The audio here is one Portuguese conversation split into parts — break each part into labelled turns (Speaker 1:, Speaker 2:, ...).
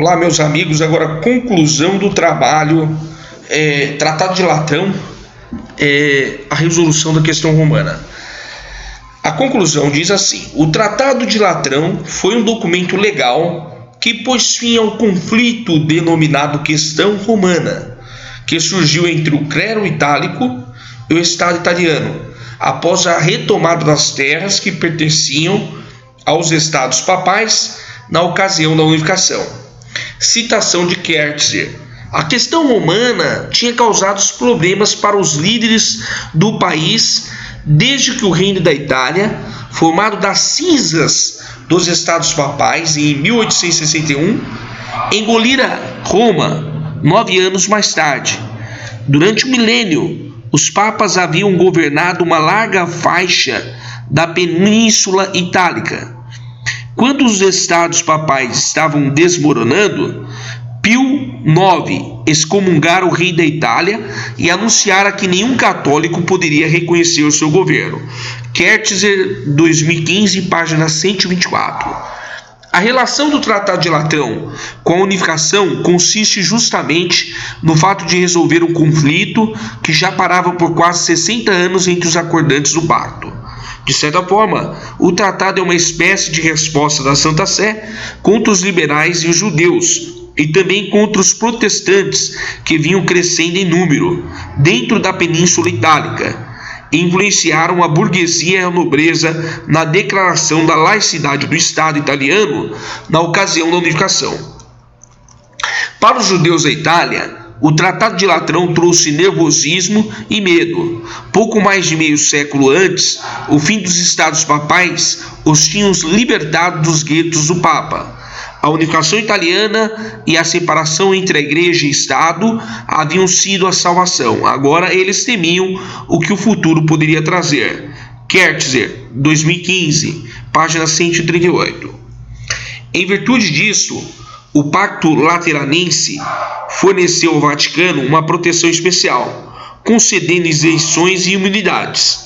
Speaker 1: Olá, meus amigos. Agora, conclusão do trabalho Tratado de Latrão, a resolução da questão romana. A conclusão diz assim: o Tratado de Latrão foi um documento legal que pôs fim ao conflito denominado questão romana, que surgiu entre o clero itálico e o Estado italiano, após a retomada das terras que pertenciam aos estados papais na ocasião da unificação. Citação de Kertzer: a questão romana tinha causado problemas para os líderes do país desde que o Reino da Itália, formado das cinzas dos estados papais em 1861, engolira Roma 9 anos mais tarde. Durante o milênio, os papas haviam governado uma larga faixa da Península Itálica. Quando os estados papais estavam desmoronando, Pio IX excomungara o rei da Itália e anunciara que nenhum católico poderia reconhecer o seu governo. Kertzer, 2015, página 124. A relação do Tratado de Latrão com a unificação consiste justamente no fato de resolver um conflito que já parava por quase 60 anos entre os acordantes do pacto. De certa forma, o tratado é uma espécie de resposta da Santa Sé contra os liberais e os judeus, e também contra os protestantes que vinham crescendo em número dentro da Península Itálica e influenciaram a burguesia e a nobreza na declaração da laicidade do Estado italiano na ocasião da unificação. Para os judeus da Itália, o Tratado de Latrão trouxe nervosismo e medo. Pouco mais de meio século antes, o fim dos estados papais os tinham libertado dos guetos do Papa. A unificação italiana e a separação entre a Igreja e Estado haviam sido a salvação. Agora eles temiam o que o futuro poderia trazer. Kertzer, 2015, página 138. Em virtude disso, o Pacto Lateranense forneceu ao Vaticano uma proteção especial, concedendo isenções e imunidades,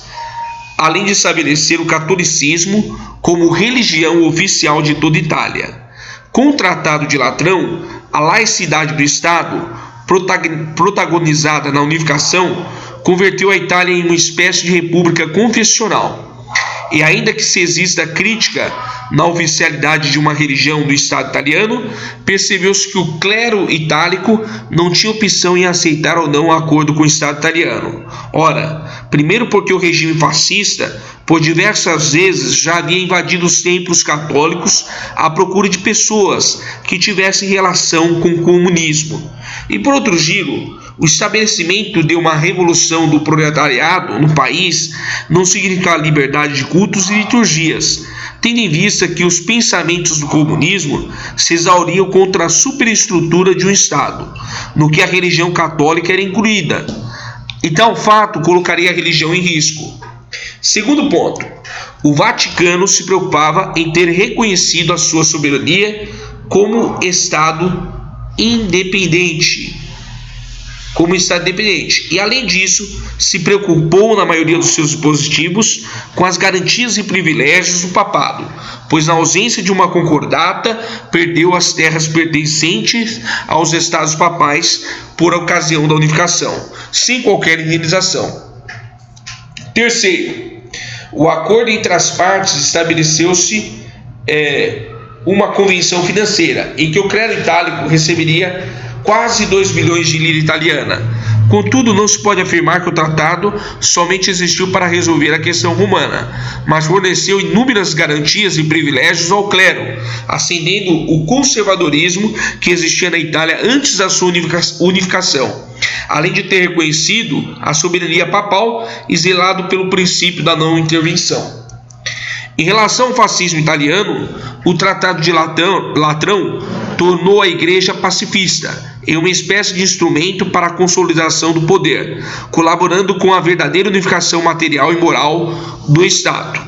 Speaker 1: além de estabelecer o catolicismo como religião oficial de toda a Itália. Com o Tratado de Latrão, a laicidade do Estado, protagonizada na unificação, converteu a Itália em uma espécie de república confessional. E ainda que se exista crítica na oficialidade de uma religião do Estado italiano, percebeu-se que o clero itálico não tinha opção em aceitar ou não o acordo com o Estado italiano. Ora, primeiro porque o regime fascista, por diversas vezes, já havia invadido os templos católicos à procura de pessoas que tivessem relação com o comunismo. E por outro giro, o estabelecimento de uma revolução do proletariado no país não significa liberdade de cultos e liturgias, tendo em vista que os pensamentos do comunismo se exauriam contra a superestrutura de um Estado, no que a religião católica era incluída, e tal fato colocaria a religião em risco. Segundo ponto, o Vaticano se preocupava em ter reconhecido a sua soberania como Estado independente. E além disso, se preocupou na maioria dos seus dispositivos com as garantias e privilégios do papado, pois na ausência de uma concordata, perdeu as terras pertencentes aos estados papais por ocasião da unificação, sem qualquer indenização. Terceiro, o acordo entre as partes estabeleceu-se uma convenção financeira, em que o clero itálico receberia quase 2 bilhões de lira italiana. Contudo, não se pode afirmar que o tratado somente existiu para resolver a questão romana, mas forneceu inúmeras garantias e privilégios ao clero, acendendo o conservadorismo que existia na Itália antes da sua unificação, além de ter reconhecido a soberania papal e zelado pelo princípio da não intervenção. Em relação ao fascismo italiano, o Tratado de Latrão tornou a Igreja pacifista em uma espécie de instrumento para a consolidação do poder, colaborando com a verdadeira unificação material e moral do Estado.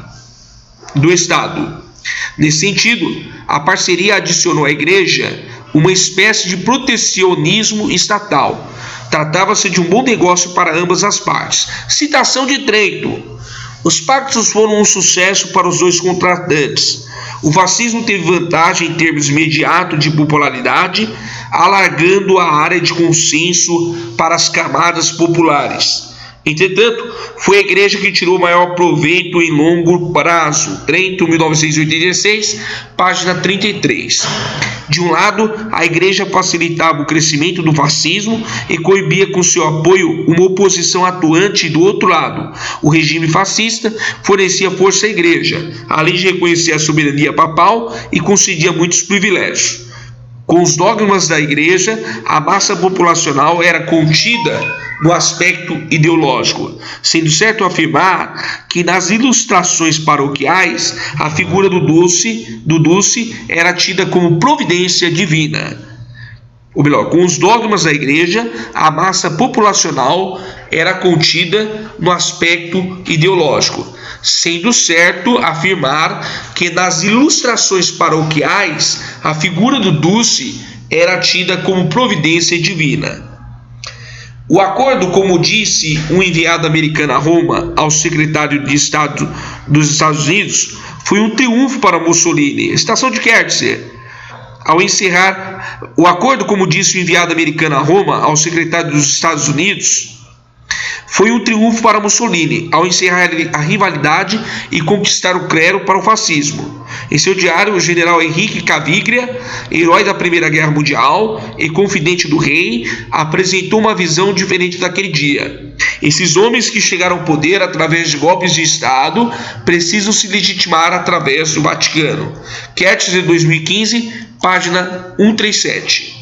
Speaker 1: Nesse sentido, a parceria adicionou à Igreja uma espécie de protecionismo estatal. Tratava-se de um bom negócio para ambas as partes. Citação de Trento: os pactos foram um sucesso para os dois contratantes. O fascismo teve vantagem em termos imediatos de popularidade, alargando a área de consenso para as camadas populares. Entretanto, foi a igreja que tirou maior proveito em longo prazo. Trento, 1986, página 33. De um lado, a igreja facilitava o crescimento do fascismo e coibia com seu apoio uma oposição atuante. Do outro lado, o regime fascista fornecia força à igreja, além de reconhecer a soberania papal e concedia muitos privilégios. Com os dogmas da igreja, a massa populacional era contida no aspecto ideológico, sendo certo afirmar que nas ilustrações paroquiais a figura do Dulce era tida como providência divina. Ou melhor, com os dogmas da igreja, a massa populacional era contida no aspecto ideológico, sendo certo afirmar que nas ilustrações paroquiais a figura do Dulce era tida como providência divina. O acordo, como disse um enviado americano a Roma ao secretário de Estado dos Estados Unidos, foi um triunfo para Mussolini. Estação de Kertzer. Ao encerrar o acordo, como disse o enviado americano a Roma ao secretário dos Estados Unidos, foi um triunfo para Mussolini, ao encerrar a rivalidade e conquistar o clero para o fascismo. Em seu diário, o general Henrique Caviglia, herói da Primeira Guerra Mundial e confidente do rei, apresentou uma visão diferente daquele dia. Esses homens que chegaram ao poder através de golpes de Estado precisam se legitimar através do Vaticano. Kertzer, 2015, página 137.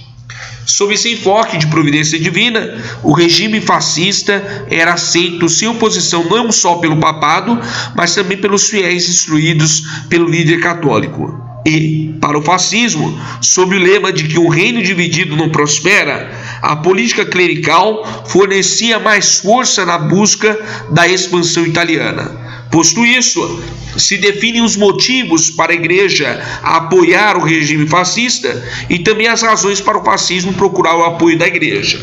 Speaker 1: Sob esse enfoque de providência divina, o regime fascista era aceito sem oposição não só pelo papado, mas também pelos fiéis instruídos pelo líder católico. E, para o fascismo, sob o lema de que um reino dividido não prospera, a política clerical fornecia mais força na busca da expansão italiana. Posto isso, se definem os motivos para a igreja apoiar o regime fascista e também as razões para o fascismo procurar o apoio da igreja.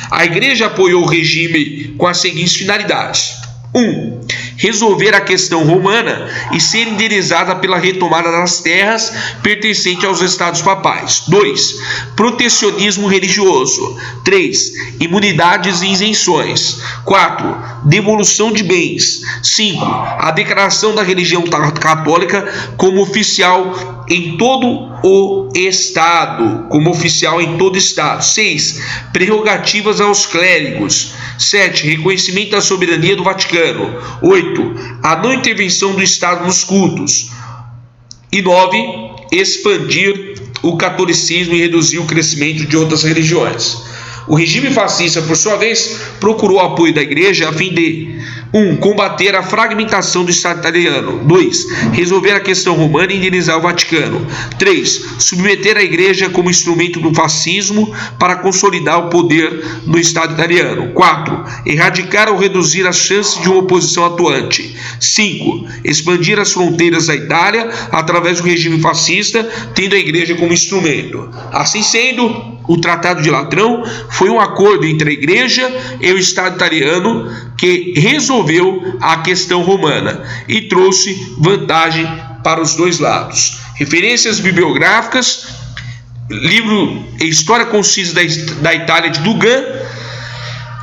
Speaker 1: A igreja apoiou o regime com as seguintes finalidades: 1. Resolver a questão romana e ser indenizada pela retomada das terras pertencentes aos estados papais. 2. Protecionismo religioso. 3. Imunidades e isenções. 4. Devolução de bens. 5. A declaração da religião católica como oficial em todo o estado. 6. Prerrogativas aos clérigos. 7. Reconhecimento da soberania do Vaticano. 8. A não intervenção do Estado nos cultos. E 9. Expandir o catolicismo e reduzir o crescimento de outras religiões. O regime fascista, por sua vez, procurou o apoio da igreja a fim de 1. Combater a fragmentação do Estado italiano. 2. Resolver a questão romana e indenizar o Vaticano. 3. Submeter a igreja como instrumento do fascismo para consolidar o poder no Estado italiano. 4. Erradicar ou reduzir as chances de uma oposição atuante. 5. Expandir as fronteiras da Itália através do regime fascista, tendo a igreja como instrumento. Assim sendo, o Tratado de Latrão foi um acordo entre a igreja e o Estado italiano que resolveu a questão romana e trouxe vantagem para os dois lados. Referências bibliográficas: livro História Concisa da Itália de Dugan,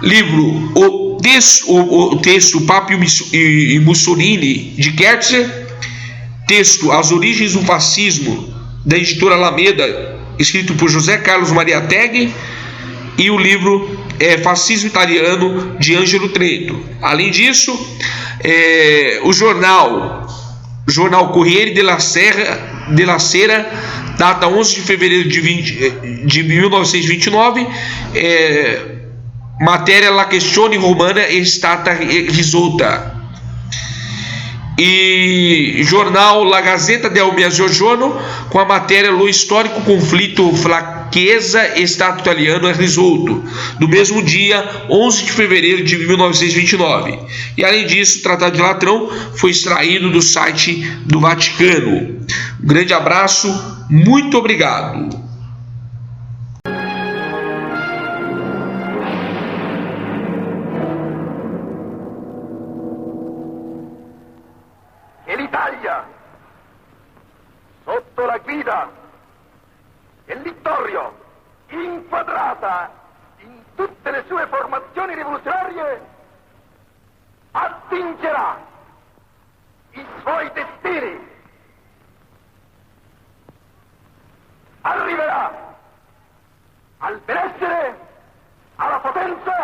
Speaker 1: livro O Texto Papa e Mussolini de Kertzer, texto As Origens do Fascismo da editora Alameda, escrito por José Carlos Mariátegui, e o livro Fascismo Italiano de Angelo Trento. Além disso, o jornal Corriere della Sera, data 11 de fevereiro de 1929, matéria La questione romana è stata risolta. E jornal La Gazzetta del Mezzogiorno, com a matéria Lo Histórico Conflito Chiesa e Estado Italiano é risolto, do mesmo dia 11 de fevereiro de 1929. E além disso, o Tratado de Latrão foi extraído do site do Vaticano. Um grande abraço, muito obrigado.
Speaker 2: E l'Italia sotto la guida del Littorio, inquadrata in tutte le sue formazioni rivoluzionarie, attingerà i suoi destini, arriverà al benessere, alla potenza